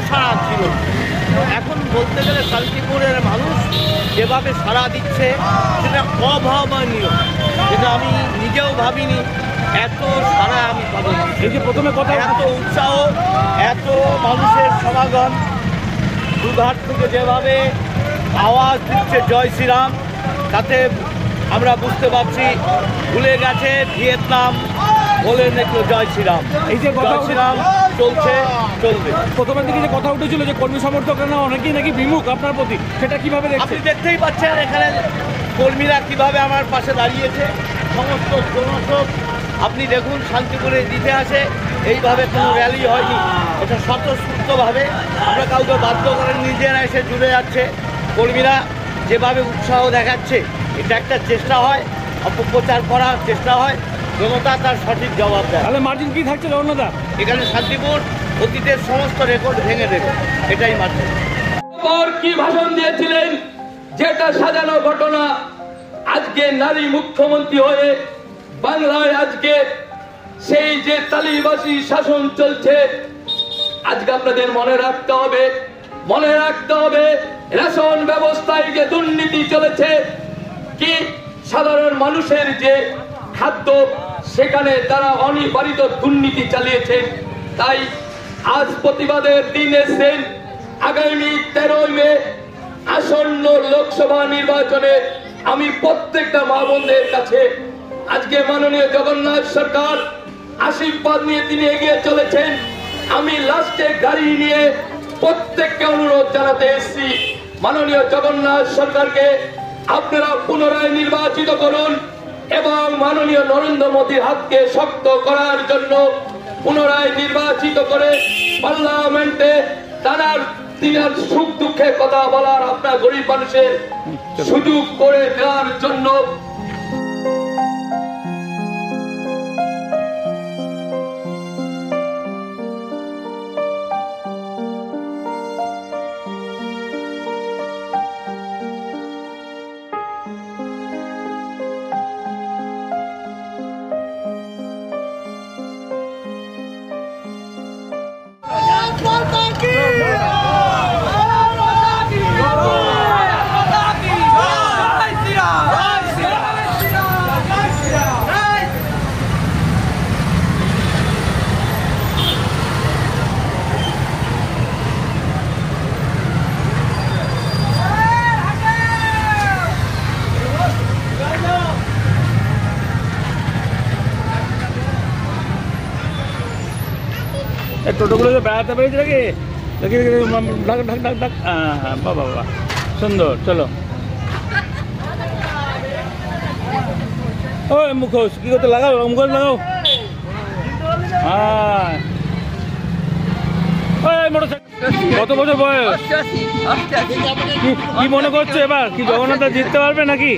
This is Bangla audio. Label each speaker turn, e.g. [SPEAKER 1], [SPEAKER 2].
[SPEAKER 1] সাড়া ছিল। এখন বলতে গেলে শান্তিপুরের মানুষ যেভাবে সাড়া দিচ্ছে সেটা অভাবনীয়, যেটা আমি নিজেও ভাবিনি এত সাড়া আমি পাবো।
[SPEAKER 2] এই যে প্রথমে কথা,
[SPEAKER 1] এত উৎসাহ, এত মানুষের সমাগম, দুধার থেকে যেভাবে আওয়াজ দিচ্ছে জয় শ্রীরাম, তাতে আমরা বুঝতে পারছি ভুলে গেছে ভিয়েতনাম, বলে দেখলো জয় শ্রীরাম।
[SPEAKER 2] এই যে
[SPEAKER 1] জয় শ্রীরাম চলছে, চলবে।
[SPEAKER 2] প্রথমের দিকে যে কথা উঠেছিল যে কর্মী সমর্থকরা অনেকেই নাকি বিমুখ আপনার প্রতি, সেটা কিভাবে
[SPEAKER 1] আপনি
[SPEAKER 2] দেখছেন?
[SPEAKER 1] দেখতেই পাচ্ছেন এখানে কর্মীরা কিভাবে আমার পাশে দাঁড়িয়েছে, সমস্ত জনসব। আপনি দেখুন শান্তিপুরের ইতিহাসে এইভাবে কোনো র্যালি হয়নি। এটা স্বতঃস্ফূর্তভাবে, আমরা কাউকে বাধ্য করেন, নিজেরা এসে জুড়ে যাচ্ছে। কর্মীরা যেভাবে উৎসাহ দেখাচ্ছে, এটা একটা চেষ্টা হয়, অপপ্রচার করার চেষ্টা হয়, জনতা তার সঠিক জবাব দেয়।
[SPEAKER 2] তাহলে মার্জিন কি থাকছে জগন্নাথ?
[SPEAKER 1] এখানে শান্তিপুর অতীতের সমস্ত রেকর্ড ভেঙে দেবে, এটাই মার্জিন।
[SPEAKER 3] কি ভাষণ দিয়েছিলেন, যেটা সাজানো ঘটনা। আজকে নারী মুখ্যমন্ত্রী হয়ে বাংলায় আজকে সেই যে তালিবাসী শাসন চলছে, আজকে আপনাদের মনে রাখতে হবে রেশন ব্যবস্থায় যে দুর্নীতি চলেছে, কি সাধারণ মানুষের যে খাদ্য, সেখানে তারা অনিবারিত দুর্নীতি চালিয়েছেন। তাই আজ প্রতিবাদের দিন এসেছেন। আগামী 13 মে আসন্ন লোকসভা নির্বাচনে আমি প্রত্যেকটা মা বোনদের কাছে আজকে মাননীয় জগন্নাথ সরকার আশীর্বাদ নিয়ে তিনি এগিয়ে চলেছেন। আমি লাস্টে গাড়ি নিয়ে প্রত্যেককে অনুরোধ জানাতে এসেছি, মাননীয় জগন্নাথ সরকারকে আপনারা পুনরায় নির্বাচিত করুন এবং মাননীয় নরেন্দ্র মোদীর হাতকে শক্ত করার জন্য পুনরায় নির্বাচিত করে পার্লামেন্টে তিনার সুখ দুঃখের কথা বলার, আপনার গরিব মানুষের সুযোগ করে দেওয়ার জন্য।
[SPEAKER 2] টোটোগুলো যে বেড়াতে পেরেছে নাকি ঢাক ঢাক ঢাক ঢাক। হ্যাঁ, বাবা বাবা, সুন্দর। চলো ওই মুখোশ কি করতে লাগাও, মুখোশ লাগাও। হ্যাঁ, কত বছর বয়স? কি মনে করছো এবার কি জগন্নাথ জিততে পারবে নাকি?